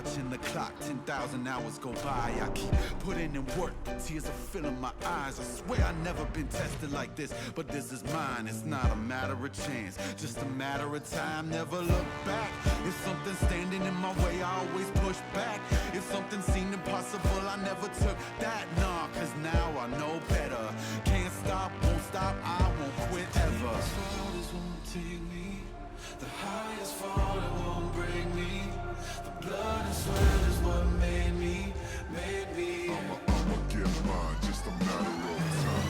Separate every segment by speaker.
Speaker 1: watching the clock, 10,000 hours go by. I keep putting in work, tears are filling my eyes. I swear I've never been tested like this, but this is mine. It's not a matter of chance, just a matter of time. Never look back. If something's standing in my way, I always push back. If something seemed impossible, I never took that. Nah, cause now I know better. Can't stop, won't stop, I won't quit ever. The highest fall, it won't break me. The blood and sweat is what made me. I'ma get mine, just a matter of time.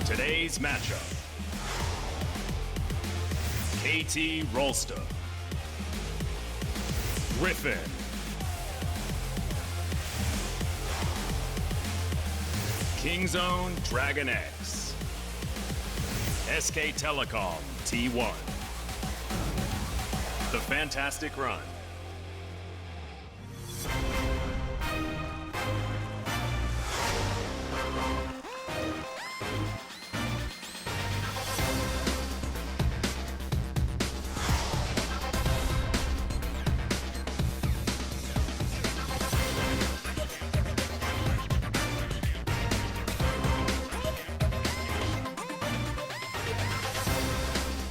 Speaker 2: Today's matchup, KT Rolster, Griffin, Kingzone Dragon X, SK Telecom T1, The Fantastic Run.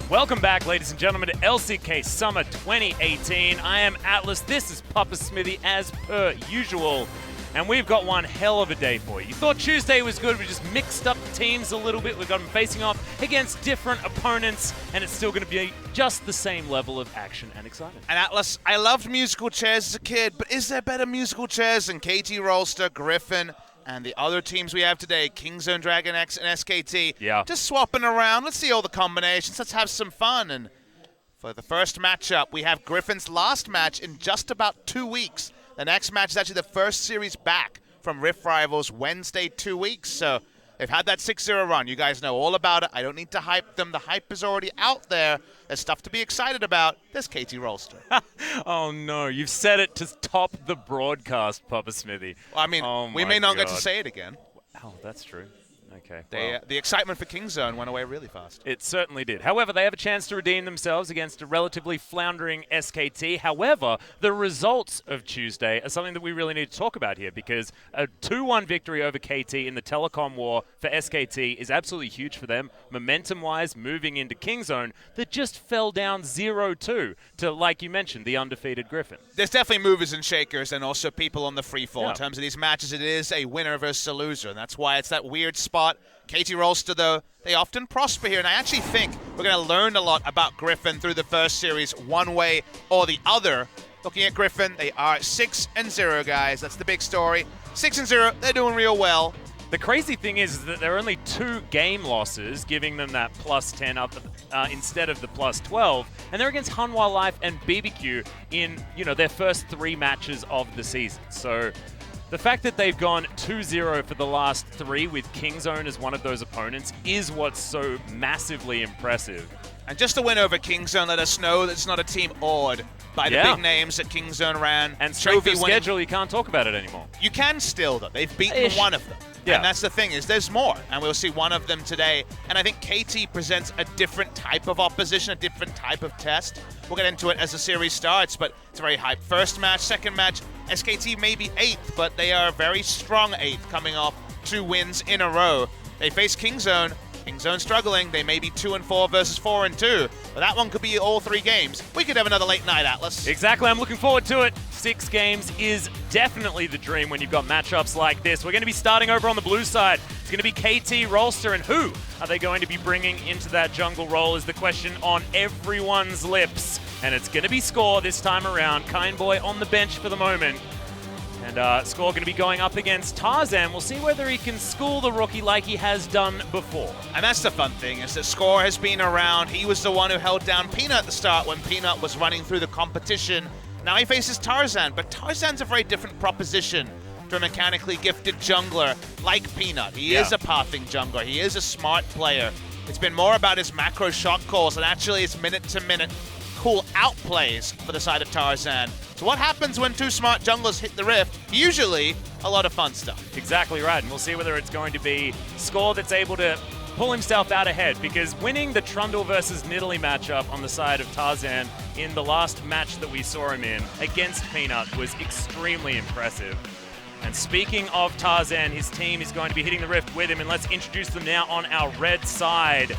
Speaker 3: Welcome back, ladies and gentlemen, to LCK Summer 2018. I am Atlas. This is Papa Smithy, as per usual. And we've got one hell of a day for you. You thought Tuesday was good. We just mixed up the teams a little bit. We've got them facing off against different opponents. And it's still going to be just the same level of action and excitement.
Speaker 4: And Atlas, I loved musical chairs as a kid, but is there better musical chairs than KT Rolster, Griffin, and the other teams we have today, Kingzone, Dragon X, and SKT?
Speaker 3: Yeah.
Speaker 4: Just swapping around. Let's see all the combinations. Let's have some fun. And for the first matchup, we have Griffin's last match in just about 2 weeks. The next match is actually the first series back from Rift Rivals Wednesday 2 weeks. So they've had that 6-0 run. You guys know all about it. I don't need to hype them. The hype is already out there. There's stuff to be excited about. There's KT Rolster.
Speaker 3: Oh, no. You've said it to top the broadcast, Papa Smithy.
Speaker 4: Well, I mean, we may not get to say it again.
Speaker 3: Oh, that's true. Okay.
Speaker 4: The excitement for Kingzone went away really fast.
Speaker 3: It certainly did. However, they have a chance to redeem themselves against a relatively floundering SKT. However, the results of Tuesday are something that we really need to talk about here, because a 2-1 victory over KT in the Telecom War for SKT is absolutely huge for them, momentum-wise, moving into Kingzone, that just fell down 0-2 to, like you mentioned, the undefeated Griffin.
Speaker 4: There's definitely movers and shakers and also people on the free fall.
Speaker 3: Yeah.
Speaker 4: In terms of these matches, it is a winner versus a loser, and that's why it's that weird spot. KT Rolster, though, they often prosper here, and I actually think we're going to learn a lot about Griffin through the first series, one way or the other. Looking at Griffin, they are 6-0, guys. That's the big story. 6-0, they're doing real well.
Speaker 3: The crazy thing is that there are only 2 game losses, giving them that +10 up instead of the +12, and they're against Hanwha Life and BBQ in their first 3 matches of the season. So the fact that they've gone 2-0 for the last 3 with Kingzone as one of those opponents is what's so massively impressive.
Speaker 4: And just a win over Kingzone let us know that it's not a team awed by the big names that Kingzone ran.
Speaker 3: And strength of schedule, you can't talk about it anymore.
Speaker 4: You can still, though. They've beaten one of them.
Speaker 3: Yeah.
Speaker 4: And that's the thing, is there's more. And we'll see one of them today. And I think KT presents a different type of opposition, a different type of test. We'll get into it as the series starts, but it's very hyped. First match, second match, SKT may be 8th, but they are a very strong 8th, coming off 2 wins in a row. They face Kingzone. Kingzone struggling. They may be 2-4 versus 4-2. But that one could be all 3 games. We could have another late night, Atlas.
Speaker 3: Exactly. I'm looking forward to it. 6 games is definitely the dream when you've got matchups like this. We're going to be starting over on the blue side. It's going to be KT Rolster, and who are they going to be bringing into that jungle role is the question on everyone's lips. And it's going to be Score this time around. Kindboy on the bench for the moment. And Score going to be going up against Tarzan. We'll see whether he can school the rookie like he has done before.
Speaker 4: And that's the fun thing, is that Score has been around. He was the one who held down Peanut at the start when Peanut was running through the competition. Now he faces Tarzan, but Tarzan's a very different proposition to a mechanically gifted jungler like Peanut. He is a pathing jungler. He is a smart player. It's been more about his macro shot calls and actually his minute-to-minute cool outplays for the side of Tarzan. So what happens when two smart junglers hit the rift? Usually a lot of fun stuff.
Speaker 3: Exactly right, and we'll see whether it's going to be Score that's able to pull himself out ahead, because winning the Trundle versus Nidalee matchup on the side of Tarzan in the last match that we saw him in against Peanut was extremely impressive. And speaking of Tarzan, his team is going to be hitting the rift with him, and let's introduce them now on our red side.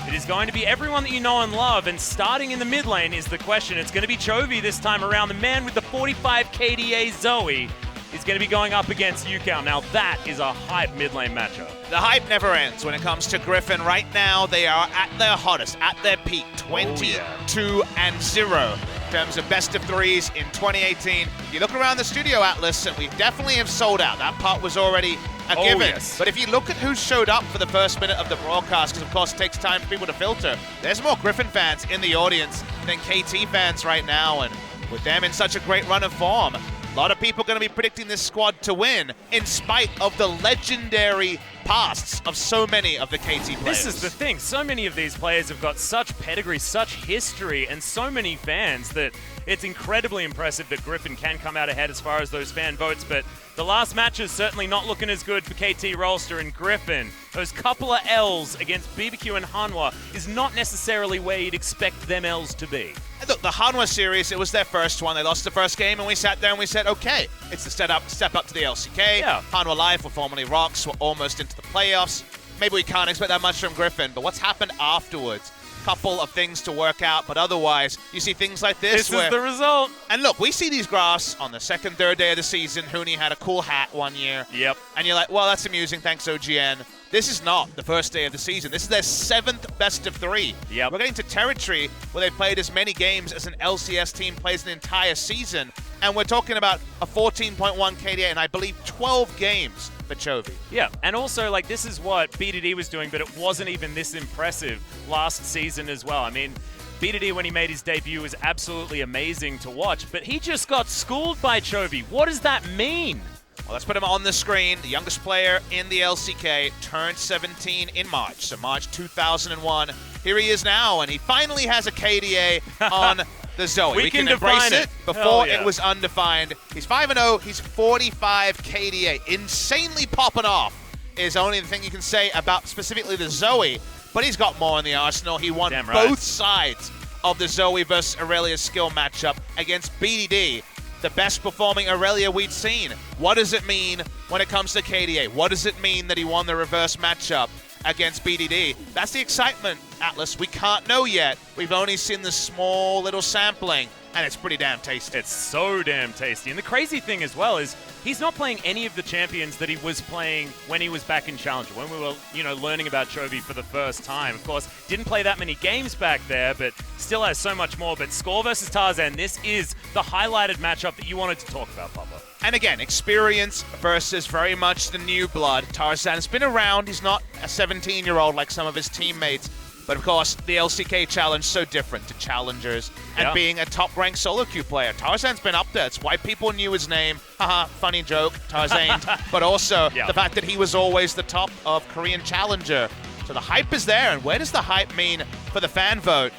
Speaker 3: It is going to be everyone that you know and love, and starting in the mid lane is the question. It's going to be Chovy this time around. The man with the 45 KDA Zoe is going to be going up against UCal. Now that is a hype mid lane matchup.
Speaker 4: The hype never ends when it comes to Griffin. Right now, they are at their hottest, at their peak, 22-0 in terms of best of threes in 2018. You look around the studio, Atlas, and we definitely have sold out. That part was already a given.
Speaker 3: Yes.
Speaker 4: But if you look at who showed up for the first minute of the broadcast, because of course it takes time for people to filter, there's more Griffin fans in the audience than KT fans right now, and with them in such a great run of form, a lot of people going to be predicting this squad to win in spite of the legendary pasts of so many of the KT players.
Speaker 3: This is the thing. So many of these players have got such pedigree, such history, and so many fans that it's incredibly impressive that Griffin can come out ahead as far as those fan votes. But the last match is certainly not looking as good for KT Rolster and Griffin. Those couple of L's against BBQ and Hanwha is not necessarily where you'd expect them L's to be.
Speaker 4: Look, the Hanwha series, it was their first one. They lost the first game, and we sat there and we said, okay, it's the step up to the LCK.
Speaker 3: Yeah.
Speaker 4: Hanwha Life, or formerly Rocks, were almost into the playoffs. Maybe we can't expect that much from Griffin, but what's happened afterwards? Couple of things to work out, but otherwise, you see things like this.
Speaker 3: This is the result.
Speaker 4: And look, we see these graphs on the second, third day of the season. Huni had a cool hat one year.
Speaker 3: Yep.
Speaker 4: And you're like, well, that's amusing. Thanks, OGN. This is not the first day of the season. This is their 7th best of 3.
Speaker 3: Yep.
Speaker 4: We're getting to territory where they played as many games as an LCS team plays an entire season. And we're talking about a 14.1 KDA and I believe 12 games for Chovy.
Speaker 3: Yeah, and also, like, this is what BDD was doing, but it wasn't even this impressive last season as well. I mean, BDD, when he made his debut, was absolutely amazing to watch, but he just got schooled by Chovy. What does that mean?
Speaker 4: Well, let's put him on the screen. The youngest player in the LCK turned 17 in March, so March 2001. Here he is now, and he finally has a KDA on the Zoe.
Speaker 3: We can
Speaker 4: embrace
Speaker 3: define it.
Speaker 4: Before
Speaker 3: Yeah.
Speaker 4: it was undefined. He's 5-0. He's 45 KDA. Insanely popping off is only the thing you can say about specifically the Zoe, but he's got more in the arsenal. He won
Speaker 3: Damn right.
Speaker 4: both sides of the Zoe versus Aurelia skill matchup against BDD, the best performing Aurelia we'd seen. What does it mean when it comes to KDA? What does it mean that he won the reverse matchup against BDD? That's the excitement, Atlas. We can't know yet. We've only seen the small little sampling, and it's pretty damn tasty.
Speaker 3: It's so damn tasty. And the crazy thing as well is he's not playing any of the champions that he was playing when he was back in Challenger, when we were, learning about Chovy for the first time. Of course, didn't play that many games back there, but still has so much more. But Score versus Tarzan, this is the highlighted matchup that you wanted to talk about, Papa.
Speaker 4: And again, experience versus very much the new blood. Tarzan's been around. He's not a 17-year-old like some of his teammates. But of course, the LCK challenge so different to challengers and being a top-ranked solo queue player. Tarzan's been up there. It's why people knew his name. Haha, funny joke, Tarzan. But also the fact that he was always the top of Korean challenger. So the hype is there. And where does the hype mean for the fan vote?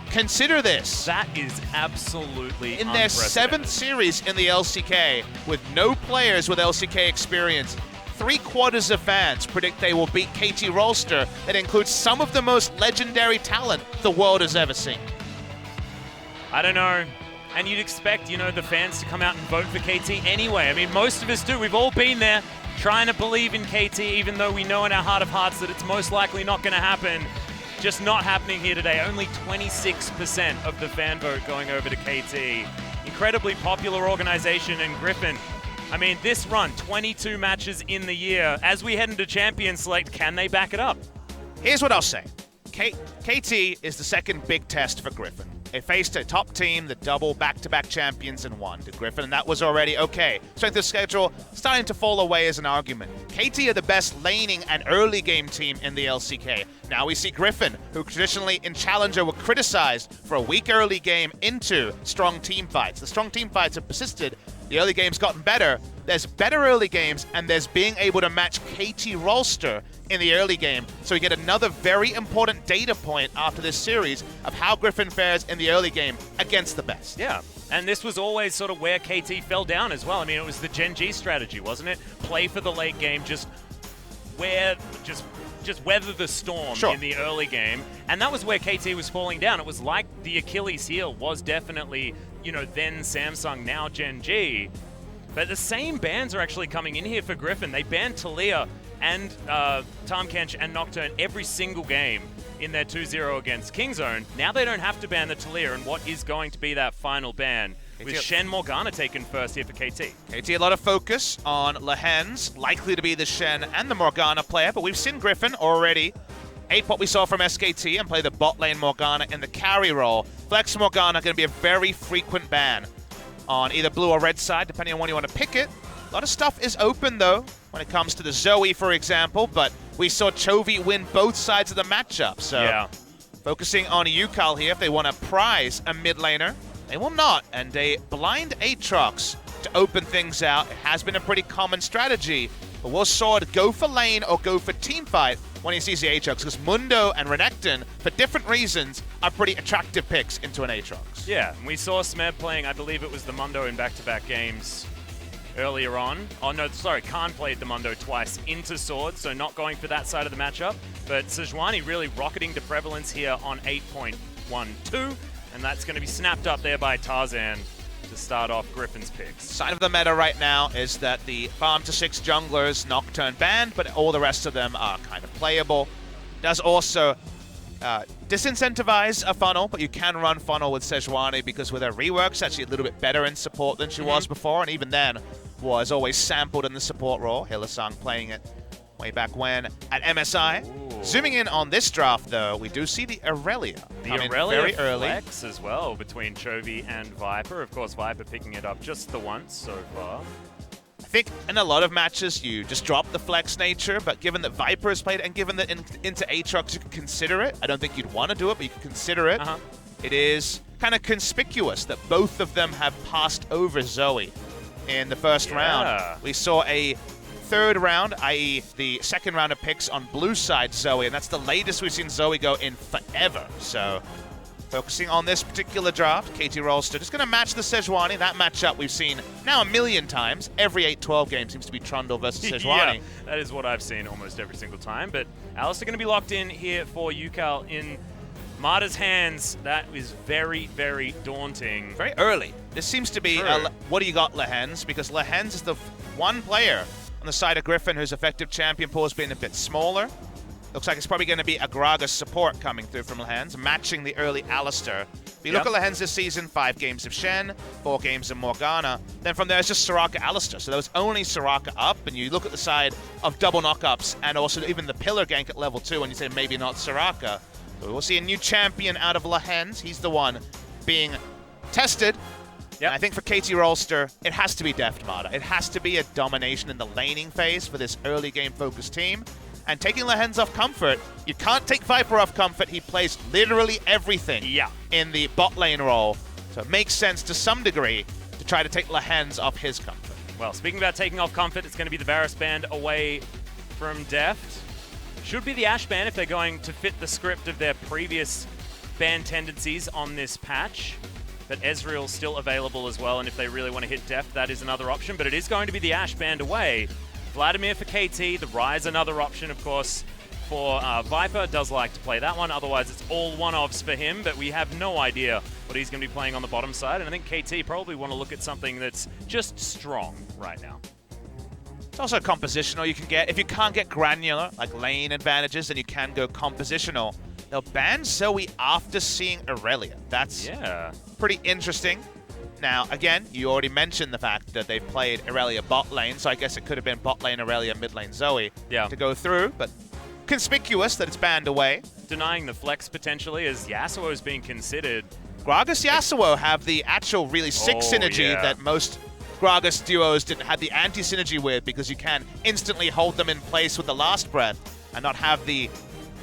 Speaker 4: Consider this.
Speaker 3: That is absolutely
Speaker 4: In their 7th series in the LCK, with no players with LCK experience, 3/4 of fans predict they will beat KT Rolster. That includes some of the most legendary talent the world has ever seen.
Speaker 3: I don't know. And you'd expect, the fans to come out and vote for KT anyway. I mean, most of us do. We've all been there trying to believe in KT, even though we know in our heart of hearts that it's most likely not going to happen. Just not happening here today. Only 26% of the fan vote going over to KT. Incredibly popular organization, and Griffin, I mean, this run, 22 matches in the year. As we head into Champion Select, can they back it up?
Speaker 4: Here's what I'll say. KT is the second big test for Griffin. They faced a top team, the double back-to-back champions, and won to Griffin, and that was already okay. Strength of schedule starting to fall away as an argument. KT are the best laning and early game team in the LCK. Now we see Griffin, who traditionally in Challenger were criticized for a weak early game into strong team fights. The strong team fights have persisted. The early game's gotten better. There's better early games, and there's being able to match KT Rolster in the early game. So we get another very important data point after this series of how Griffin fares in the early game against the best.
Speaker 3: Yeah, and this was always sort of where KT fell down as well. I mean, it was the Gen G strategy, wasn't it? Play for the late game, just weather the storm in the early game. And that was where KT was falling down. It was like the Achilles heel was definitely, then Samsung, now Gen G. But the same bans are actually coming in here for Griffin. They banned Talia and Tamkench and Nocturne every single game in their 2-0 against Kingzone. Now they don't have to ban the Talia, and what is going to be that final ban with Shen Morgana taken first here for KT.
Speaker 4: KT, a lot of focus on Lehens, likely to be the Shen and the Morgana player, but we've seen Griffin already ape what we saw from SKT and play the bot lane Morgana in the carry role. Flex Morgana going to be a very frequent ban on either blue or red side, depending on when you want to pick it. A lot of stuff is open, though, when it comes to the Zoe, for example, but we saw Chovy win both sides of the matchup, so focusing on UCAL here, if they want to prize a mid laner, they will not, and a blind Aatrox to open things out. It has been a pretty common strategy, but will Sword go for lane or go for team fight when he sees the Aatrox? Because Mundo and Renekton, for different reasons, are pretty attractive picks into an Aatrox.
Speaker 3: Yeah, we saw Smed playing, I believe it was the Mundo in back-to-back games earlier on. Oh, no, sorry, Khan played the Mundo twice into Sword, so not going for that side of the matchup. But Sejuani really rocketing to prevalence here on 8.12, and that's going to be snapped up there by Tarzan to start off Griffin's picks.
Speaker 4: Side of the meta right now is that the farm to 6 junglers Nocturne banned, but all the rest of them are kind of playable. Does also disincentivize a funnel, but you can run funnel with Sejuani because with her reworks, actually a little bit better in support than she was before, and even then was always sampled in the support role. Hylissang playing it way back when at MSI. Ooh. Zooming in on this draft, though, we do see the Irelia.
Speaker 3: The Irelia very early. Flex as well between Chovy and Viper. Of course, Viper picking it up just the once so far.
Speaker 4: I think in a lot of matches you just drop the flex nature, but given that Viper is played and given that into Aatrox you can consider it, I don't think you'd want to do it, but you can consider it. It is kind of conspicuous that both of them have passed over Zoe in the first round. We saw a third round, i.e. the second round of picks on blue side Zoe, and that's the latest we've seen Zoe go in forever. So focusing on this particular draft, KT Rolster just going to match the Sejuani. That matchup we've seen now a million times. Every 8-12 game seems to be Trundle versus Sejuani.
Speaker 3: Yeah, that is what I've seen almost every single time. But Alistair going to be locked in here for UCAL in Marta's hands. That is very, very daunting.
Speaker 4: Very early. This seems to be, what do you got, Lehens? Because Lehens is the one player on the side of Griffin whose effective champion pool has been a bit smaller. Looks like it's probably going to be a Gragas support coming through from Lehens, matching the early Alistair. If you look at Lehens this season, 5 games of Shen, 4 games of Morgana. Then from there, it's just Soraka Alistair. So there was only Soraka up, and you look at the side of double knockups and also even the pillar gank at level 2, and you say maybe not Soraka. So we'll see a new champion out of Lehens. He's the one being tested. And I think for KT Rolster, it has to be Deft Marta. It has to be a domination in the laning phase for this early game focused team. And taking Lehens off comfort, you can't take Viper off comfort. He plays literally everything in the bot lane role. So it makes sense to some degree to try to take Lehens off his comfort.
Speaker 3: Well, speaking about taking off comfort, it's going to be the Varus band away from Deft. Should be the Ashe band if they're going to fit the script of their previous ban tendencies on this patch. But Ezreal's still available as well, and if they really want to hit Deft, that is another option. But it is going to be the Ashe band away. Vladimir for KT, the Ryze another option, of course, for Viper. Does like to play that one, otherwise it's all one-offs for him, but we have no idea what he's going to be playing on the bottom side, and I think KT probably want to look at something that's just strong right now.
Speaker 4: It's also compositional you can get. If you can't get granular, like lane advantages, then you can go compositional. They'll ban Zoe after seeing Irelia. That's pretty interesting. Now, again, you already mentioned the fact that they played Irelia bot lane, so I guess it could have been bot lane Irelia, mid lane Zoe to go through, but conspicuous that it's banned away.
Speaker 3: Denying the flex potentially as Yasuo is being considered.
Speaker 4: Gragas Yasuo have the actual really sick synergy that most Gragas duos didn't have the anti-synergy with, because you can instantly hold them in place with the last breath and not have the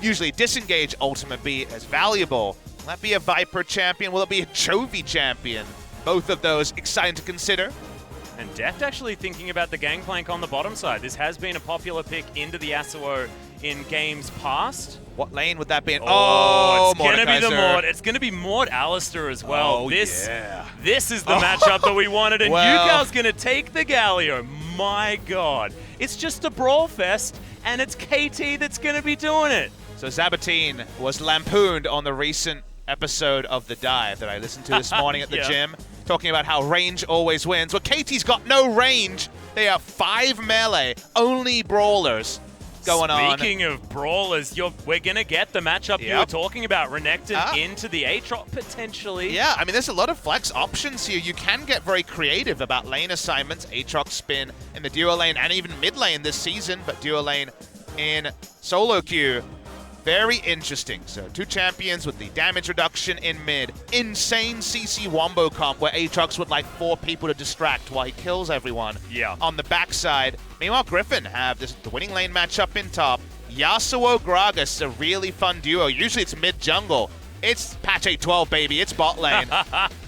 Speaker 4: usually disengage ultimate be as valuable. Will that be a Viper champion? Will it be a Chovy champion? Both of those exciting to consider.
Speaker 3: And Deft actually thinking about the Gangplank on the bottom side. This has been a popular pick into the Yasuo in games past.
Speaker 4: What lane would that be in?
Speaker 3: It's going to be the
Speaker 4: Mordekaiser.
Speaker 3: Mord. It's going to be Mord Alistair as well.
Speaker 4: Oh,
Speaker 3: this
Speaker 4: yeah.
Speaker 3: is the matchup that we wanted, and
Speaker 4: Well.
Speaker 3: Yukal's going to take the Galio. My God. It's just a brawl fest, and it's KT that's going to be doing it.
Speaker 4: So Zabatine was lampooned on the recent episode of The Dive that I listened to this morning at the gym, talking about how range always wins. Well, KT's got no range. They are 5 melee, only brawlers going on.
Speaker 3: Speaking of brawlers, we're going to get the matchup you were talking about. Renekton into the Aatrox potentially.
Speaker 4: Yeah, I mean, there's a lot of flex options here. You can get very creative about lane assignments. Aatrox spin in the duo lane and even mid lane this season, but duo lane in solo queue. Very interesting. So 2 champions with the damage reduction in mid. Insane CC wombo comp where Aatrox would like 4 people to distract while he kills everyone on the backside. Meanwhile, Griffin have the winning lane matchup in top. Yasuo Gragas, a really fun duo. Usually it's mid jungle. It's patch 812, baby. It's bot lane.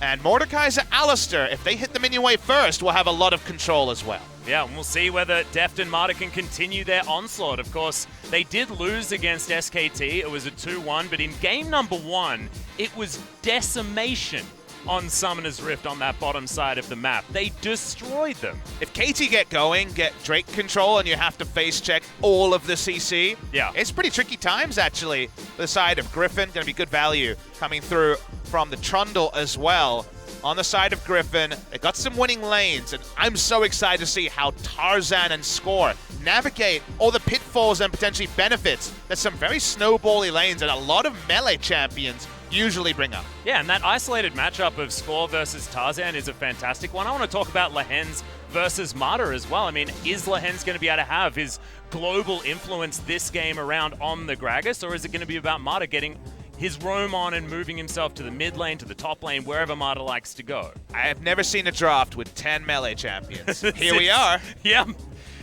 Speaker 4: And Mordekaiser Alistair, if they hit the minion wave first, will have a lot of control as well.
Speaker 3: Yeah, and we'll see whether Deft and Marta can continue their onslaught. Of course, they did lose against SKT. It was a 2-1, but in game number 1, it was decimation on Summoner's Rift on that bottom side of the map. They destroyed them.
Speaker 4: If KT get going, get Drake control, and you have to face check all of the CC, it's pretty tricky times, actually. The side of Griffin, going to be good value coming through from the Trundle as well. On the side of Griffin, they got some winning lanes, and I'm so excited to see how Tarzan and Score navigate all the pitfalls and potentially benefits that some very snowbally lanes and a lot of melee champions usually bring up.
Speaker 3: Yeah, and that isolated matchup of Score versus Tarzan is a fantastic one. I want to talk about Lehens versus Marta as well. I mean, is Lehens going to be able to have his global influence this game around on the Gragas, or is it going to be about Marta getting his roam on and moving himself to the mid lane, to the top lane, wherever Marta likes to go?
Speaker 4: I have never seen a draft with 10 melee champions. Here we are.
Speaker 3: Yep.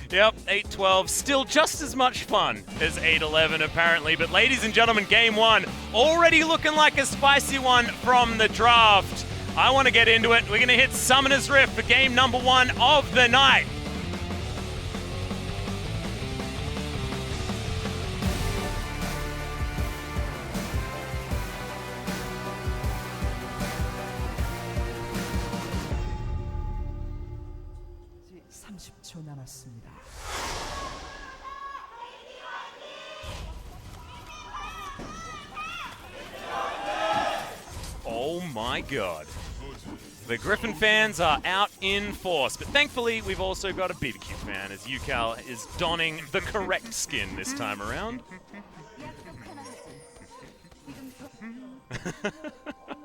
Speaker 3: Yep, 8-12, still just as much fun as 8-11 apparently. But ladies and gentlemen, game 1 already looking like a spicy one from the draft. I want to get into it. We're going to hit Summoner's Rift for game number 1 of the night. Oh my God. The Griffin fans are out in force, but thankfully we've also got a BBQ fan as Yukal is donning the correct skin this time around.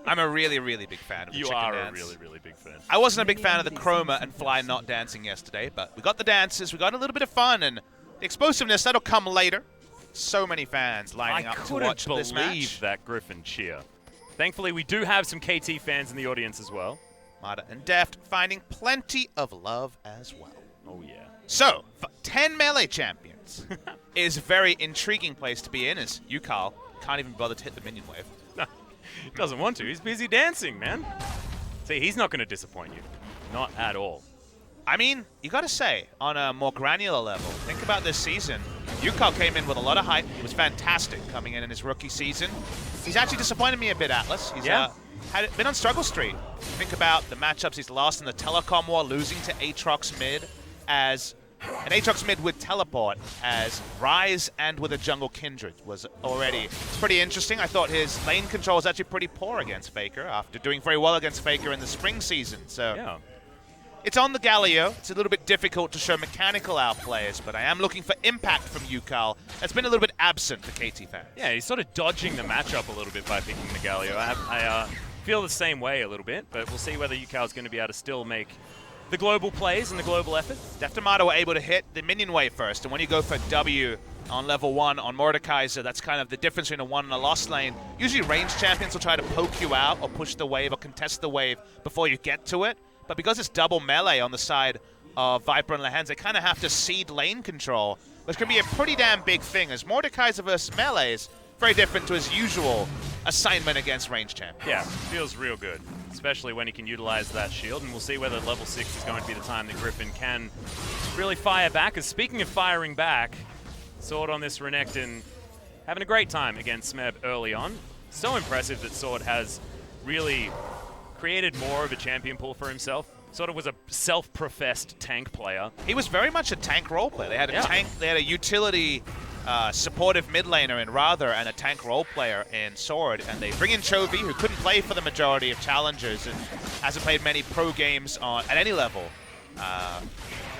Speaker 4: I'm a really, really big fan of the
Speaker 3: You
Speaker 4: chicken
Speaker 3: are
Speaker 4: dance.
Speaker 3: a really, really big fan.
Speaker 4: I wasn't a big fan of the chroma and fly not dancing yesterday, but we got the dances, we got a little bit of fun, and the explosiveness, that'll come later. So many fans lining up to watch this match.
Speaker 3: I couldn't believe that Griffin cheer. Thankfully, we do have some KT fans in the audience as well.
Speaker 4: Marta and Deft finding plenty of love as well.
Speaker 3: Oh, yeah.
Speaker 4: So, 10 melee champions is a very intriguing place to be in, as Yukal can't even bother to hit the minion wave.
Speaker 3: He doesn't want to. He's busy dancing, man. See, he's not going to disappoint you. Not at all.
Speaker 4: I mean, you got to say, on a more granular level, think about this season. Yukal came in with a lot of hype. He was fantastic coming in his rookie season. He's actually disappointed me a bit, Atlas. He's been on struggle streak. Think about the matchups he's lost in the telecom war, losing to Aatrox mid as an Aatrox mid with teleport as Rise and with a jungle Kindred was already pretty interesting. I thought his lane control was actually pretty poor against FLICKR after doing very well against FLICKR in the spring season. So
Speaker 3: yeah.
Speaker 4: It's on the Galio. It's a little bit difficult to show mechanical outplayers, but I am looking for impact from Yukal. That's been a little bit absent for KT fans.
Speaker 3: Yeah, he's sort of dodging the matchup a little bit by picking the Galio. I feel the same way a little bit, but we'll see whether Yukal's going to be able to still make the global plays and the global effort.
Speaker 4: Deft and Marta were able to hit the minion wave first, and when you go for W on level 1 on Mordekaiser. That's kind of the difference between a won and a lost lane. Usually ranged champions will try to poke you out or push the wave or contest the wave before you get to it. But because it's double melee on the side of Viper and Lehends, they kind of have to cede lane control, which can be a pretty damn big thing, as Mordekaiser versus melee is very different to his usual assignment against ranged champions.
Speaker 3: Yeah, feels real good, especially when he can utilize that shield, and we'll see whether level 6 is going to be the time that Griffin can really fire back. As speaking of firing back, Sword on this Renekton having a great time against Smeb early on. So impressive that Sword has really created more of a champion pool for himself. Sort of was a self-professed tank player.
Speaker 4: He was very much a tank role player. They had a tank, they had a utility supportive mid laner in Rather and a tank role player in Sword, and they bring in Chovy, who couldn't play for the majority of challengers and hasn't played many pro games at any level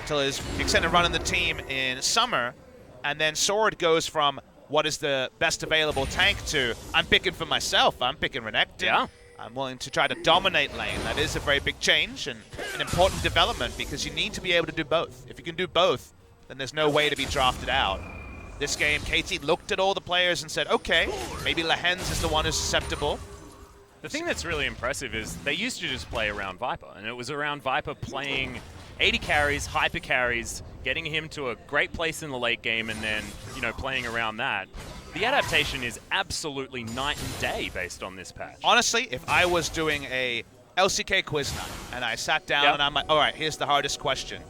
Speaker 4: until his extended run in the team in summer. And then Sword goes from what is the best available tank to I'm picking for myself, I'm picking Renekton.
Speaker 3: Yeah.
Speaker 4: I'm willing to try to dominate lane. That is a very big change and an important development, because you need to be able to do both. If you can do both, then there's no way to be drafted out. This game, KT looked at all the players and said, okay, maybe Lehends is the one who's susceptible.
Speaker 3: The thing that's really impressive is they used to just play around Viper, and it was around Viper playing 80 carries, hyper carries, getting him to a great place in the late game, and then, you know, playing around that. The adaptation is absolutely night and day based on this patch.
Speaker 4: Honestly, if I was doing a LCK quiz night and I sat down and I'm like, all right, here's the hardest question,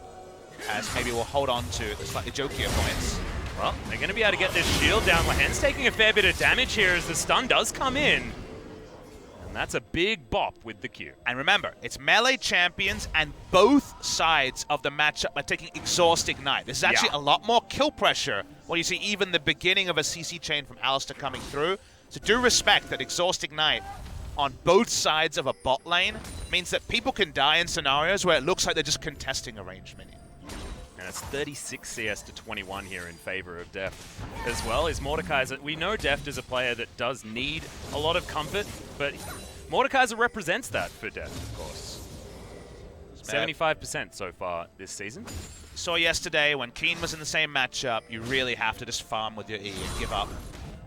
Speaker 4: as maybe we'll hold on to the slightly jokier points.
Speaker 3: Well, they're going to be able to get this shield down. Lehends taking a fair bit of damage here as the stun does come in. And that's a big bop with the Q.
Speaker 4: And remember, it's melee champions, and both sides of the matchup are taking Exhaust Ignite. There's actually a lot more kill pressure when you see even the beginning of a CC chain from Alistar coming through. So do respect that Exhaust Ignite on both sides of a bot lane means that people can die in scenarios where it looks like they're just contesting a ranged minion.
Speaker 3: And it's 36 CS to 21 here in favor of Deft as well. Is Mordekaiser, we know Deft is a player that does need a lot of comfort, but Mordekaiser represents that for Deft, of course. 75% so far this season.
Speaker 4: Saw yesterday when Keen was in the same matchup, you really have to just farm with your E and give up.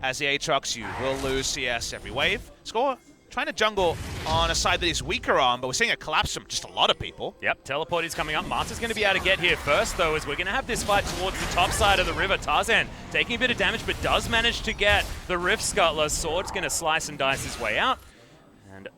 Speaker 4: As the Aatrox, you will lose CS every wave. Score trying to jungle on a side that he's weaker on, but we're seeing a collapse from just a lot of people.
Speaker 3: Yep, teleport is coming up. Marta's going to be able to get here first, though, as we're going to have this fight towards the top side of the river. Tarzan taking a bit of damage, but does manage to get the Rift Scuttler. Sword's going to slice and dice his way out, and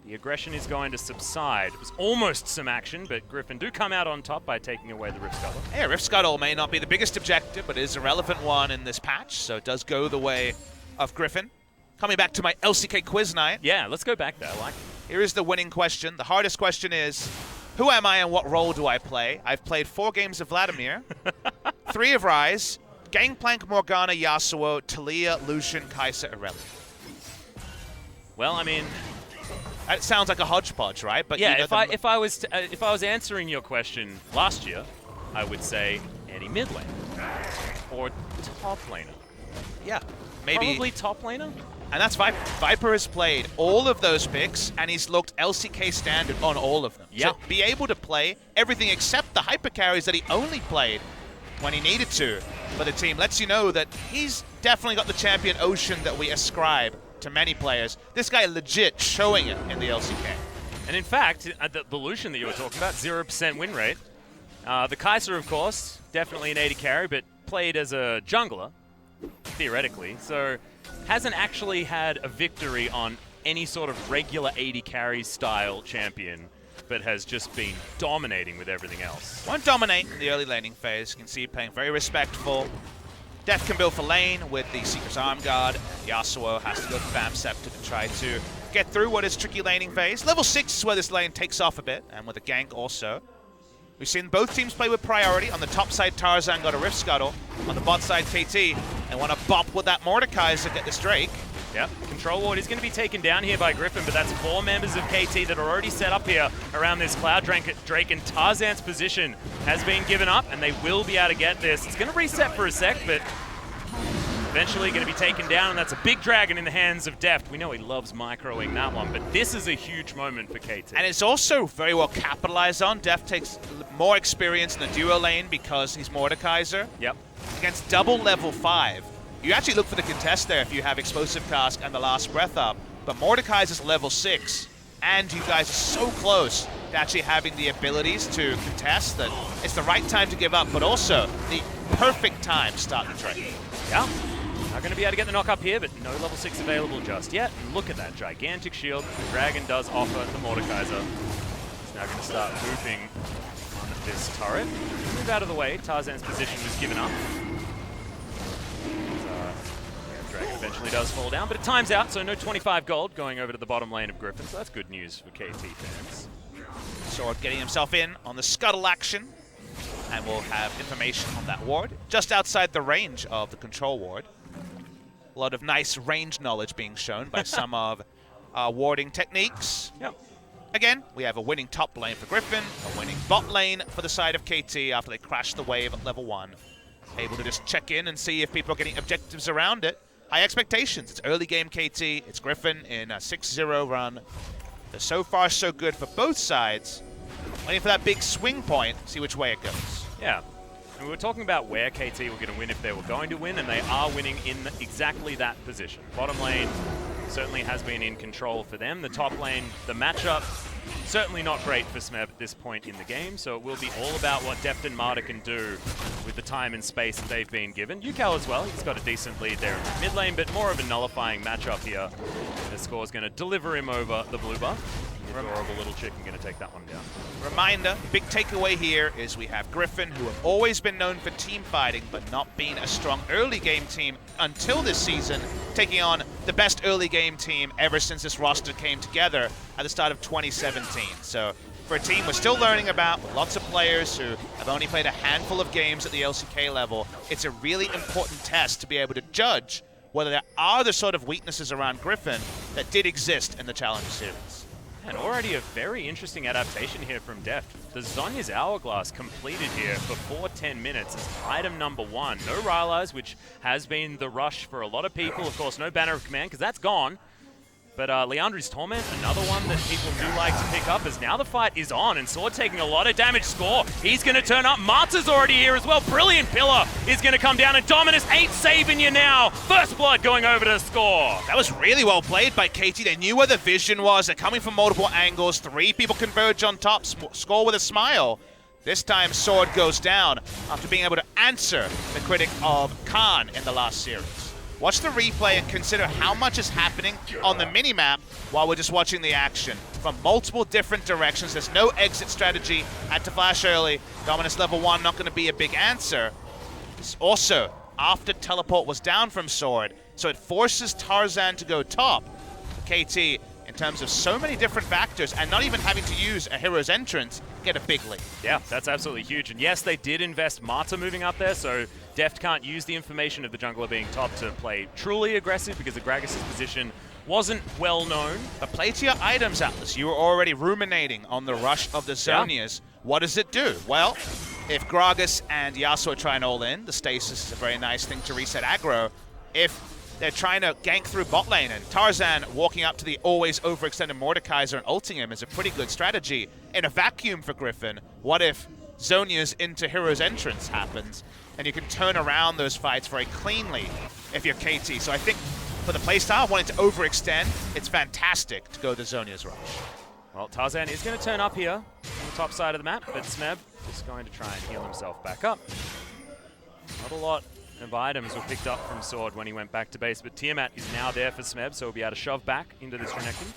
Speaker 3: the aggression is going to subside. It was almost some action, but Griffin do come out on top by taking away the Rift Scuttler.
Speaker 4: Yeah, Rift Scuttle may not be the biggest objective, but it is a relevant one in this patch, so it does go the way of Griffin. Coming back to my LCK quiz night.
Speaker 3: Yeah, let's go back there. I like it.
Speaker 4: Here is the winning question. The hardest question is, who am I and what role do I play? I've played 4 games of Vladimir, 3 of Ryze, Gangplank, Morgana, Yasuo, Talia, Lucian, Kai'Sa, Irelia.
Speaker 3: Well, I mean,
Speaker 4: it sounds like a hodgepodge, right? But
Speaker 3: yeah,
Speaker 4: you know
Speaker 3: if I was answering your question last year, I would say any mid laner or top laner.
Speaker 4: Yeah, maybe
Speaker 3: Probably top laner.
Speaker 4: And that's Viper. Viper has played all of those picks, and he's looked LCK standard on all of them.
Speaker 3: Yeah.
Speaker 4: So be able to play everything except the hyper carries that he only played when he needed to for the team lets you know that he's definitely got the champion ocean that we ascribe to many players. This guy legit showing it in the LCK.
Speaker 3: And in fact, the Lucian that you were talking about, 0% win rate. The Kai'Sa, of course, definitely an 80 carry, but played as a jungler, theoretically. So hasn't actually had a victory on any sort of regular 80 carry style champion, but has just been dominating with everything else.
Speaker 4: Won't dominate in the early laning phase. You can see playing very respectful. Deft can build for lane with the Seeker's Arm Guard. Yasuo has to go for Bam Scepter to try to get through what is tricky laning phase. Level 6 is where this lane takes off a bit, and with a gank also. We've seen both teams play with priority. On the top side, Tarzan got a Rift Scuttle. On the bot side, KT. They want to bop with that Mordekaiser to get this Drake.
Speaker 3: Yep, Control Ward is going to be taken down here by Griffin, but that's 4 members of KT that are already set up here around this Cloud Drake, and Tarzan's position has been given up, and they will be able to get this. It's going to reset for a sec, but eventually going to be taken down, and that's a big dragon in the hands of Deft. We know he loves microing that one, but this is a huge moment for KT.
Speaker 4: And it's also very well capitalized on. Deft takes more experience in the duo lane because he's Mordekaiser.
Speaker 3: Yep.
Speaker 4: against double level 5. You actually look for the contest there if you have Explosive Task and the Last Breath up, but Mordekaiser's level 6, and you guys are so close to actually having the abilities to contest that it's the right time to give up, but also the perfect time to start the trade.
Speaker 3: Yeah. Not going to be able to get the knock up here, but no level 6 available just yet. And look at that gigantic shield the Dragon does offer the Mordekaiser. He's now going to start moving on this turret. Move out of the way. Tarzan's position was given up. Dragon eventually does fall down, but it times out, so no 25 gold going over to the bottom lane of Griffin, so that's good news for KT fans.
Speaker 4: Sword getting himself in on the scuttle action, and we'll have information on that ward just outside the range of the control ward. A lot of nice range knowledge being shown by some of our warding techniques.
Speaker 3: Yep.
Speaker 4: Again, we have a winning top lane for Griffin, a winning bot lane for the side of KT after they crashed the wave at level 1. Able to just check in and see if people are getting objectives around it. High expectations. It's early game KT. It's Griffin in a 6-0 run. So far, so good for both sides. Waiting for that big swing point, see which way it goes.
Speaker 3: Yeah. And we were talking about where KT were going to win if they were going to win, and they are winning in exactly that position. Bottom lane certainly has been in control for them. The top lane, the matchup, certainly not great for Smeb at this point in the game, so it will be all about what Deft and Marta can do with the time and space that they've been given. Yukal as well, he's got a decent lead there in the mid lane, but more of a nullifying matchup here. The score's going to deliver him over the blue buff. The adorable little chicken going to take that one down.
Speaker 4: Reminder, big takeaway here is we have Griffin, who have always been known for team fighting, but not being a strong early game team until this season, taking on the best early game team ever since this roster came together at the start of 2017. So for a team we're still learning about, with lots of players who have only played a handful of games at the LCK level, it's a really important test to be able to judge whether there are the sort of weaknesses around Griffin that did exist in the Challenger Series.
Speaker 3: And already a very interesting adaptation here from Deft. The Zhonya's Hourglass completed here for 410 minutes as item number 1. No Rylai's, which has been the rush for a lot of people. Of course, no Banner of Command, because that's gone. But Leandri's Torment, another one that people do like to pick up, as now the fight is on, and Sword taking a lot of damage. Score, he's going to turn up. Marta's already here as well. Brilliant Pillar is going to come down, and Dominus ain't saving you now. First blood going over to Score.
Speaker 4: That was really well played by KT. They knew where the vision was. They're coming from multiple angles. 3 people converge on top. Score with a smile. This time, Sword goes down after being able to answer the critic of Khan in the last series. Watch the replay and consider how much is happening on the minimap while we're just watching the action from multiple different directions. There's no exit strategy. Had to flash early. Dominus level 1, not going to be a big answer. Also, after teleport was down from Sword, so it forces Tarzan to go top. KT, in terms of so many different factors, and not even having to use a hero's entrance, get a big lead.
Speaker 3: Yeah, that's absolutely huge. And yes, they did invest Marta moving up there, so Deft can't use the information of the jungler being top to play truly aggressive because the Gragas' position wasn't well known.
Speaker 4: But play to your items, Atlas. You were already ruminating on the rush of the Zhonyas. Yeah. What does it do? Well, if Gragas and Yasuo try and all in, the stasis is a very nice thing to reset aggro. If they're trying to gank through bot lane, and Tarzan walking up to the always overextended Mordekaiser and ulting him is a pretty good strategy. In a vacuum for Griffin, what if Zhonya's into Hero's Entrance happens, and you can turn around those fights very cleanly if you're KT. So I think for the playstyle, wanting to overextend, it's fantastic to go to Zhonya's rush.
Speaker 3: Well, Tarzan is going to turn up here on the top side of the map, but Smeb is going to try and heal himself back up. Not a lot of items were picked up from Sword when he went back to base, but Tiamat is now there for Smeb, so he'll be able to shove back into this Renekton.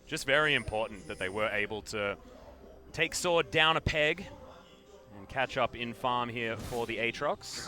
Speaker 3: Just very important that they were able to take Sword down a peg and catch up in farm here for the Aatrox.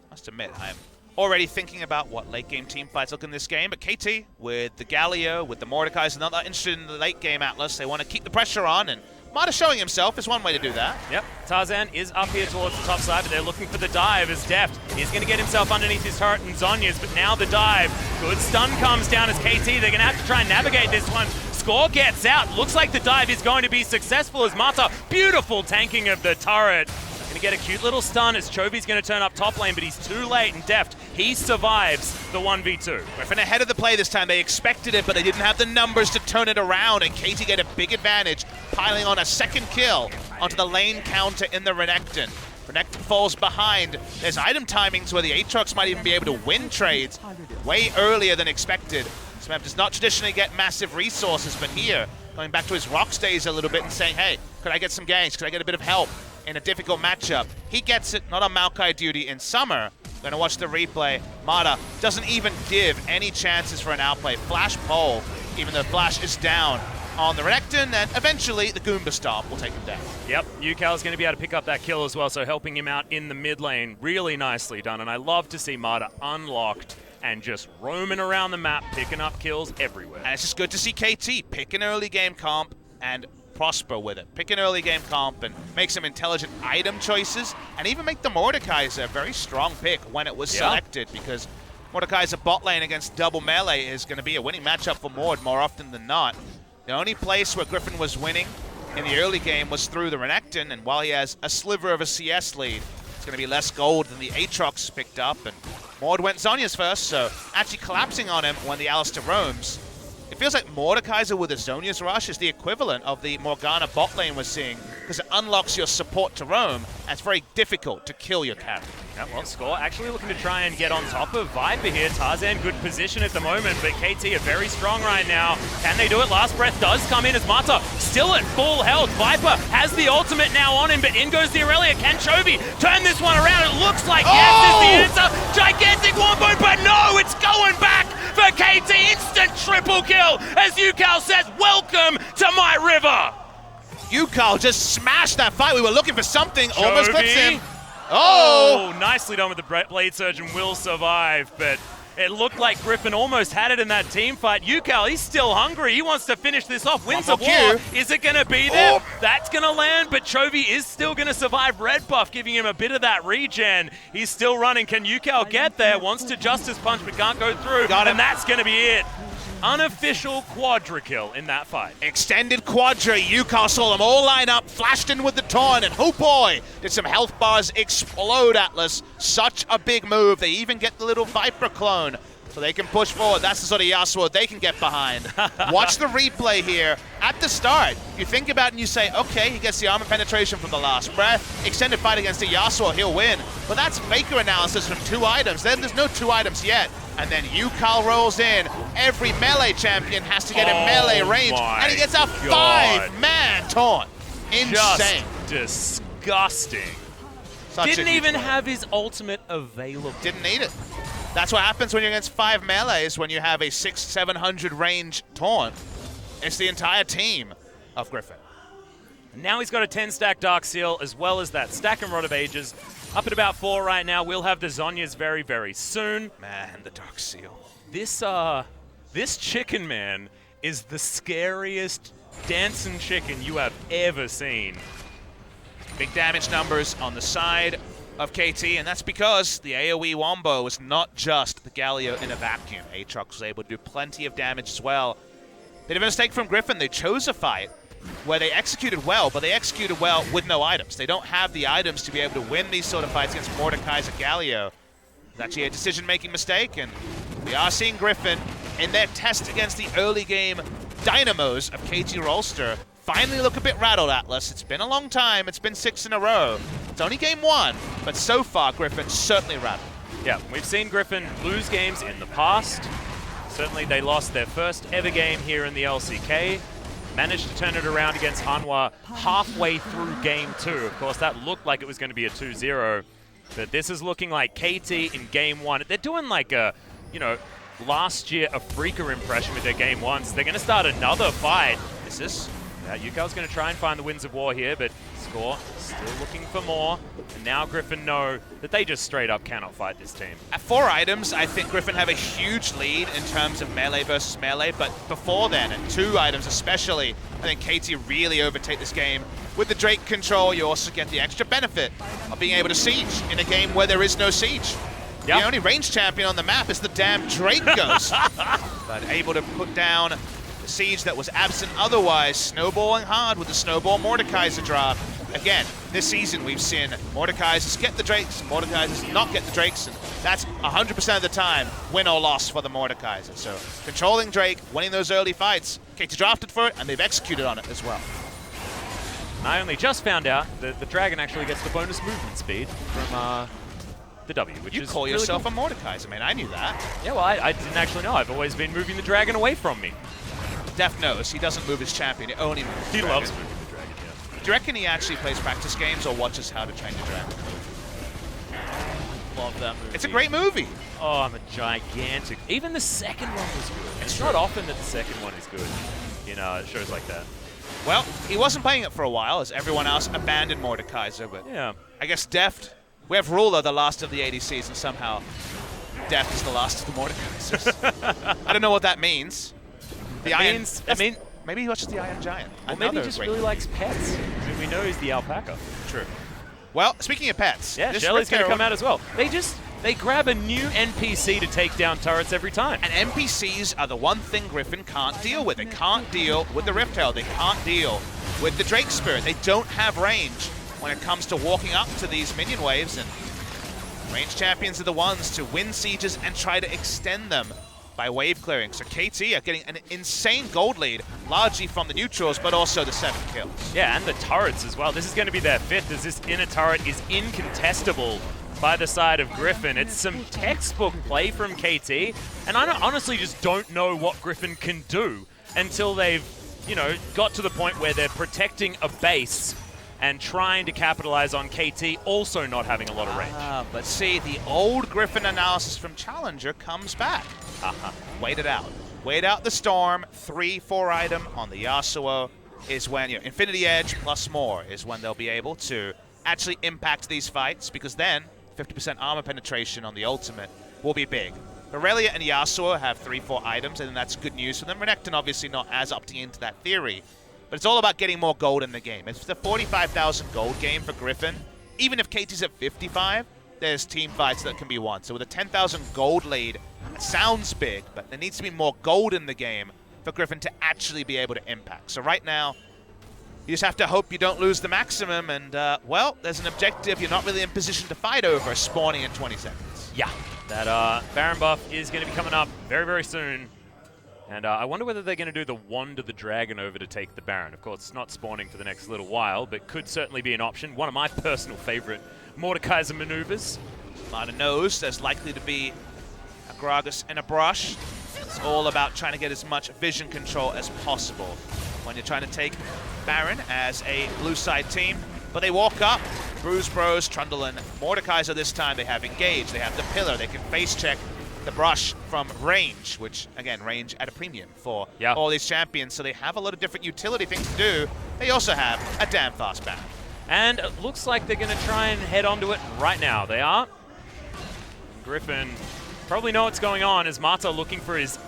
Speaker 4: Must admit, I'm already thinking about what late game team fights look in this game, but KT with the Galio, with the Mordekaiser, not that interested in the late game Atlas. They want to keep the pressure on, and Marta showing himself is one way to do that.
Speaker 3: Yep, Tarzan is up here towards the top side, but they're looking for the dive as Deft. He's going to get himself underneath his turret and Zhonya's, but now the dive. Good stun comes down as KT. They're going to have to try and navigate this one. Score gets out. Looks like the dive is going to be successful as Marta, beautiful tanking of the turret. Going to get a cute little stun as Chovy's going to turn up top lane, but he's too late, and Deft, he survives the 1v2.
Speaker 4: Griffin ahead of the play this time. They expected it, but they didn't have the numbers to turn it around, and KT get a big advantage, piling on a second kill onto the lane counter in the Renekton. Renekton falls behind. There's item timings where the Aatrox might even be able to win trades way earlier than expected. Smeb does not traditionally get massive resources, but here, going back to his Rocks days a little bit and saying, hey, could I get some ganks? Could I get a bit of help in a difficult matchup? He gets it, not on Maokai duty in summer. Gonna watch the replay. Mata doesn't even give any chances for an outplay. Flash pole, even though Flash is down on the Renekton, and eventually the Goomba Stomp will take him down.
Speaker 3: Yep, Yukal's going to be able to pick up that kill as well, so helping him out in the mid lane. Really nicely done, and I love to see Mata unlocked and just roaming around the map, picking up kills everywhere.
Speaker 4: And it's just good to see KT pick an early game comp and prosper with it. Pick an early game comp and make some intelligent item choices, and even make the Mordekaiser a very strong pick when it was selected, because Mordekaiser bot lane against double melee is going to be a winning matchup for Mord more often than not. The only place where Griffin was winning in the early game was through the Renekton, and while he has a sliver of a CS lead, it's going to be less gold than the Aatrox picked up, and Mord went Zhonya's first, so actually collapsing on him when the Alistar roams. It feels like Mordekaiser with a Zhonya's rush is the equivalent of the Morgana bot lane we're seeing, because it unlocks your support to roam, and it's very difficult to kill your carry.
Speaker 3: Yeah, well, Score actually looking to try and get on top of Viper here. Tarzan, good position at the moment, but KT are very strong right now. Can they do it? Last Breath does come in as Mata still at full health. Viper has the ultimate now on him, but in goes the Aurelia. Can Chovy turn this one around? It looks like yes is the answer. Gigantic wombo, but no, it's going back for KT. Instant triple kill as Yukal says, welcome to my river.
Speaker 4: Yukal just smashed that fight. We were looking for something, almost clips him.
Speaker 3: Oh, nicely done with the Blade Surge and will survive, but it looked like Griffin almost had it in that team fight. Yukal, he's still hungry. He wants to finish this off. Winds of War, is it going to be there? Oh. That's going to land, but Chovy is still going to survive. Red buff giving him a bit of that regen. He's still running. Can Yukal get there? Wants to Justice Punch, but can't go through.
Speaker 4: Got him.
Speaker 3: And that's going to be it. Unofficial quadra kill in that fight.
Speaker 4: Extended quadra. Yukal saw them all line up, flashed in with the taunt, and oh boy, did some health bars explode, Atlas. Such a big move. They even get the little Viper clone, so they can push forward. That's the sort of Yasuo they can get behind. Watch the replay here. At the start, you think about it and you say, okay, he gets the armor penetration from the Last Breath. Extended fight against a Yasuo, he'll win. But that's FLICKR analysis from 2 items. Then there's no 2 items yet. And then Yukal rolls in. Every melee champion has to get in melee range. And he gets a 5-man taunt. Insane.
Speaker 3: Just disgusting. Didn't even have his ultimate available.
Speaker 4: Didn't need it. That's what happens when you're against 5 melees, when you have a 600-700 range taunt. It's the entire team of Griffin.
Speaker 3: Now he's got a 10-stack Dark Seal, as well as that stack and Rod of Ages. Up at about 4 right now. We'll have the Zhonyas very, very soon.
Speaker 4: Man, the Dark Seal.
Speaker 3: This chicken, man, is the scariest dancing chicken you have ever seen.
Speaker 4: Big damage numbers on the side of KT, and that's because the AoE wombo was not just the Galio in a vacuum. Aatrox was able to do plenty of damage as well. Bit of a mistake from Griffin. They chose a fight where they executed well, but they executed well with no items. They don't have the items to be able to win these sort of fights against Mordekaiser Galio. It's actually a decision-making mistake, and we are seeing Griffin in their test against the early game dynamos of KT Rolster finally look a bit rattled, Atlas. It's been a long time. It's been 6 in a row. It's only game 1, but so far, Griffin certainly rattled.
Speaker 3: Yeah, we've seen Griffin lose games in the past. Certainly they lost their first ever game here in the LCK. Managed to turn it around against Hanwha halfway through game 2. Of course, that looked like it was going to be a 2-0. But this is looking like KT in game 1. They're doing like a, last year a FLICKR impression with their game 1. So they're going to start another fight. Yukal's going to try and find the Winds of War here, but Score still looking for more. And now Griffin know that they just straight up cannot fight this team.
Speaker 4: At 4 items, I think Griffin have a huge lead in terms of melee versus melee, but before then, at 2 items especially, I think KT really overtake this game. With the Drake control, you also get the extra benefit of being able to siege in a game where there is no siege. Yep. The only range champion on the map is the damn Drake Ghost. But able to put down the siege that was absent otherwise, snowballing hard with the Snowball Mordekaiser drop. Again, this season we've seen Mordekaisers get the Drakes, Mordekaisers not get the Drakes, and that's 100% of the time win or loss for the Mordekaiser. So controlling Drake, winning those early fights, KT drafted for it, and they've executed on it as well.
Speaker 3: And I only just found out that the Dragon actually gets the bonus movement speed from the W, which
Speaker 4: You
Speaker 3: is
Speaker 4: call
Speaker 3: really
Speaker 4: yourself
Speaker 3: cool.
Speaker 4: a Mordekaiser, man. I knew that.
Speaker 3: Yeah, well, I didn't actually know. I've always been moving the Dragon away from me.
Speaker 4: Def knows. He doesn't move his champion. He only moves the
Speaker 3: He
Speaker 4: dragon.
Speaker 3: loves moving the Dragon, yeah.
Speaker 4: Do you reckon he actually plays practice games or watches How to Train Your Dragon?
Speaker 3: Love that movie.
Speaker 4: It's a great movie.
Speaker 3: Oh, I'm a gigantic. Even the second one was good. It's not often that the second one is good in shows like that.
Speaker 4: Well, he wasn't playing it for a while as everyone else abandoned Mordekaiser, but
Speaker 3: Yeah.
Speaker 4: I guess Deft, we have Ruler, the last of the ADCs, and somehow Deft is the last of the Mordekaisers. I don't know what that means. Maybe he watches the Iron Giant.
Speaker 3: Or maybe he
Speaker 4: Another
Speaker 3: just
Speaker 4: great
Speaker 3: really
Speaker 4: movie.
Speaker 3: likes pets. I mean, we know he's the alpaca.
Speaker 4: True. Well, speaking of pets,
Speaker 3: Yeah,
Speaker 4: this
Speaker 3: Shelly's going to
Speaker 4: Rick
Speaker 3: come out as well. They grab a new NPC to take down turrets every time.
Speaker 4: And NPCs are the one thing Griffin can't deal with. They can't deal with the Rift Herald. They can't deal with the Drake Spirit. They don't have range when it comes to walking up to these minion waves. And range champions are the ones to win sieges and try to extend them by wave clearing. So KT are getting an insane gold lead, largely from the neutrals, but also the 7 kills.
Speaker 3: Yeah, and the turrets as well. This is going to be their 5th, as this inner turret is incontestable by the side of Griffin. It's some textbook play from KT, and I honestly just don't know what Griffin can do until they've, got to the point where they're protecting a base and trying to capitalize on KT also not having a lot of range.
Speaker 4: But see, the old Griffin analysis from Challenger comes back. Wait it out. Wait out the storm. 3-4 item on the Yasuo is when, Infinity Edge plus more is when they'll be able to actually impact these fights, because then 50% armor penetration on the ultimate will be big. Aurelia and Yasuo have 3-4 items, and that's good news for them. Renekton obviously not as opting into that theory, but it's all about getting more gold in the game. It's a 45,000 gold game for Griffin. Even if KT's at 55, there's team fights that can be won. So with a 10,000 gold lead, it sounds big, but there needs to be more gold in the game for Griffin to actually be able to impact. So right now, you just have to hope you don't lose the maximum, and, well, there's an objective you're not really in position to fight over, spawning in 20 seconds.
Speaker 3: Yeah, that Baron buff is going to be coming up very, very soon. And I wonder whether they're going to do the wand of the dragon over to take the Baron. Of course, it's not spawning for the next little while, but could certainly be an option. One of my personal favorite Mordekaiser maneuvers.
Speaker 4: Marta knows there's likely to be a Gragas and a brush. It's all about trying to get as much vision control as possible when you're trying to take Baron as a blue side team. But they walk up. Bruise Bros, Trundle, and Mordekaiser this time. They have engaged. They have the pillar. They can face check the brush from range, which, again, range at a premium for all these champions. So they have a lot of different utility things to do. They also have a damn fast Baron.
Speaker 3: And it looks like they're going to try and head onto it right now. They are. Griffin probably know what's going on as Marta looking for his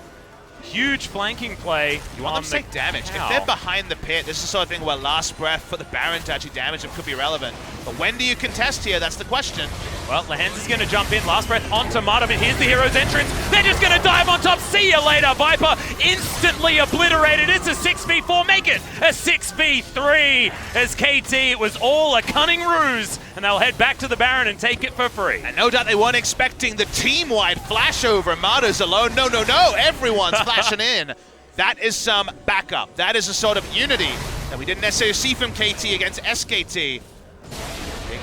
Speaker 3: huge flanking play.
Speaker 4: You want them to take damage. If they're behind the pit, this is the sort of thing where last breath for the Baron to actually damage them could be relevant. But when do you contest here? That's the question.
Speaker 3: Well, Lehens is going to jump in. Last breath onto Marta, but here's the hero's entrance. They're just going to dive on top. See you later. Viper instantly obliterated. It's a 6v4. Make it a 6v3 as KT. It was all a cunning ruse, and they'll head back to the Baron and take it for free.
Speaker 4: And no doubt they weren't expecting the team-wide flash over. Marta's alone. No, no, no. Everyone's flashing in. That is some backup. That is a sort of unity that we didn't necessarily see from KT against SKT.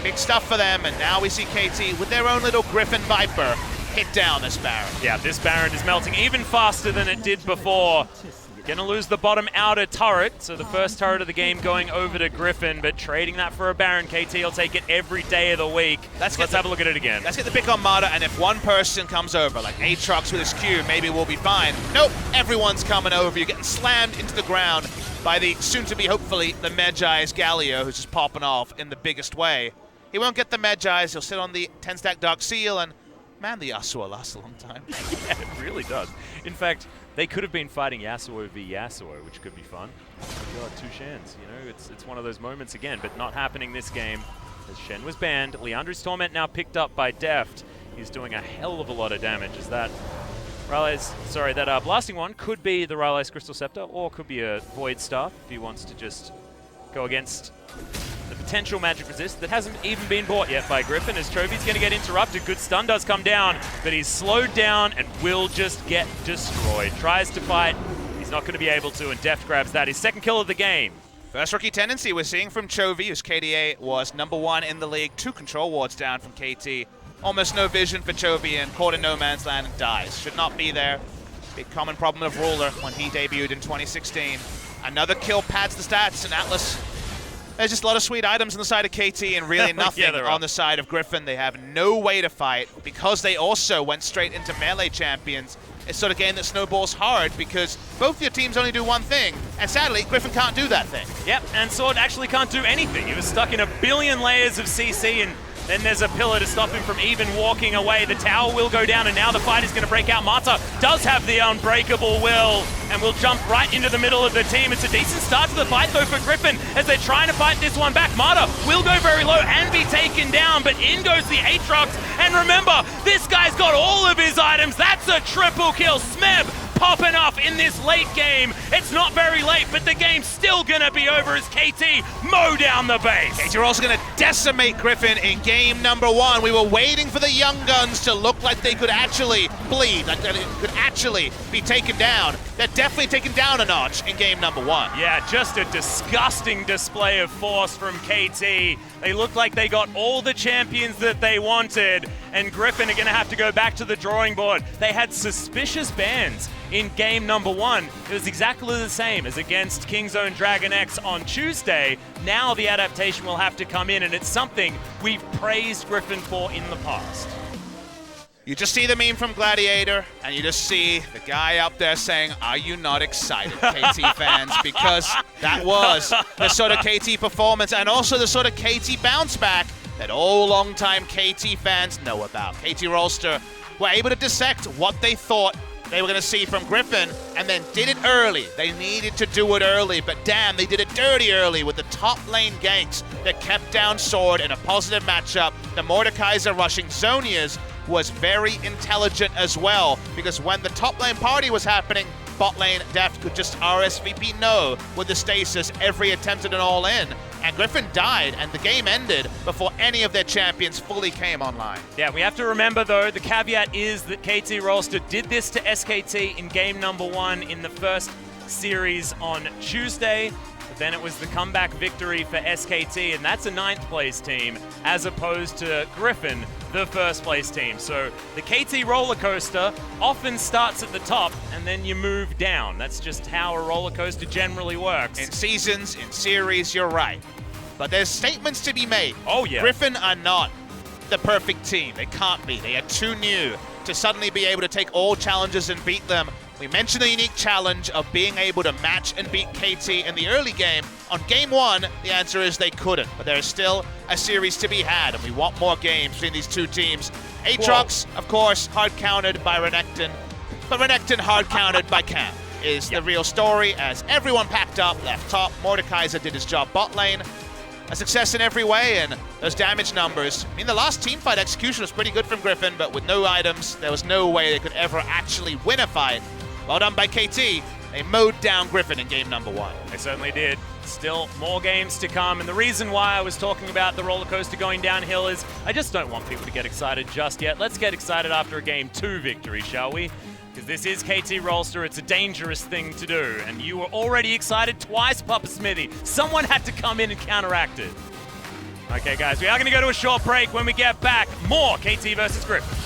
Speaker 4: Big stuff for them, and now we see KT with their own little Griffin Viper hit down this Baron.
Speaker 3: Yeah, this Baron is melting even faster than it did before. Gonna lose the bottom outer turret, so the first turret of the game going over to Griffin, but trading that for a Baron. KT will take it every day of the week. Let's have a look at it again.
Speaker 4: Let's get the pick on Marta, and if one person comes over, like Aatrox with his Q, maybe we'll be fine. Nope, everyone's coming over. You're getting slammed into the ground by the soon-to-be, hopefully, the Medjai's Galio, who's just popping off in the biggest way. He won't get the Medjai's. He'll sit on the 10-stack Dark Seal, and man, the Yasuo lasts a long time.
Speaker 3: Yeah, it really does. In fact, they could have been fighting Yasuo v Yasuo, which could be fun. Oh God, two Shans, it's one of those moments again, but not happening this game as Shen was banned. Leandri's Torment now picked up by Deft. He's doing a hell of a lot of damage as that blasting one could be the Rylai's Crystal Scepter, or could be a Void Staff if he wants to just go against the potential magic resist that hasn't even been bought yet by Griffin, as Chovy's going to get interrupted. Good stun does come down, but he's slowed down and will just get destroyed. Tries to fight, he's not going to be able to, and Deft grabs that. His second kill of the game.
Speaker 4: First rookie tendency we're seeing from Chovy, whose KDA was #1 in the league. 2 control wards down from KT. Almost no vision for Chovy and caught in no man's land and dies. Should not be there. Big common problem of Ruler when he debuted in 2016. Another kill pads the stats, and Atlas. There's just a lot of sweet items on the side of KT and really nothing on the side of Griffin. They have no way to fight because they also went straight into melee champions. It's sort of a game that snowballs hard because both your teams only do one thing, and sadly, Griffin can't do that thing.
Speaker 3: Yep, and Sword actually can't do anything. He was stuck in a billion layers of CC, and then there's a pillar to stop him from even walking away. The tower will go down, and now the fight is going to break out. Mata does have the unbreakable will, and will jump right into the middle of the team. It's a decent start to the fight, though, for Griffin, as they're trying to fight this one back. Mata will go very low and be taken down, but in goes the Aatrox. And remember, this guy's got all of his items. That's a triple kill. Smeb popping off in this late game. It's not very late, but the game's still gonna be over as KT mow down the base.
Speaker 4: KT are also gonna decimate Griffin in game #1. We were waiting for the young guns to look like they could actually bleed, like they could actually be taken down. They're definitely taken down a notch in game #1.
Speaker 3: Yeah, just a disgusting display of force from KT. They look like they got all the champions that they wanted, and Griffin are gonna have to go back to the drawing board. They had suspicious bans in game #1. It was exactly the same as against Kingzone Dragon X on Tuesday. Now the adaptation will have to come in, and it's something we've praised Griffin for in the past.
Speaker 4: You just see the meme from Gladiator, and you just see the guy up there saying, "Are you not excited, KT fans?" Because that was the sort of KT performance, and also the sort of KT bounce back that all long-time KT fans know about. KT Rolster were able to dissect what they thought they were going to see from Griffin, and then did it early. They needed to do it early, but damn, they did it dirty early with the top lane ganks that kept down Sword in a positive matchup. The Mordekaiser rushing Zonia's was very intelligent as well, because when the top lane party was happening, bot lane Deft could just RSVP no with the stasis every attempt at an all-in. And Griffin died, and the game ended before any of their champions fully came online.
Speaker 3: Yeah, we have to remember, though, the caveat is that KT Rolster did this to SKT in game #1 in the first series on Tuesday. But then it was the comeback victory for SKT, and that's a 9th place team, as opposed to Griffin, the 1st place team. So the KT roller coaster often starts at the top, and then you move down. That's just how a roller coaster generally works.
Speaker 4: In seasons, in series, you're right. But there's statements to be made.
Speaker 3: Oh, yeah.
Speaker 4: Griffin are not the perfect team. They can't be. They are too new to suddenly be able to take all challenges and beat them. We mentioned the unique challenge of being able to match and beat KT in the early game. On game 1, the answer is they couldn't, but there is still a series to be had, and we want more games between these two teams. Aatrox, of course, hard-countered by Renekton, but Renekton hard-countered by Cam is the real story, as everyone packed up, left top. Mordekaiser did his job bot lane. A success in every way, and those damage numbers. I mean, the last teamfight execution was pretty good from Griffin, but with no items, there was no way they could ever actually win a fight. Well done by KT. They mowed down Griffin in game #1.
Speaker 3: They certainly did. Still more games to come, and the reason why I was talking about the roller coaster going downhill is I just don't want people to get excited just yet. Let's get excited after a game 2 victory, shall we? Because this is KT Rolster. It's a dangerous thing to do, and you were already excited twice, Papa Smithy. Someone had to come in and counteract it. Okay, guys, we are going to go to a short break. When we get back, more KT versus Griffin.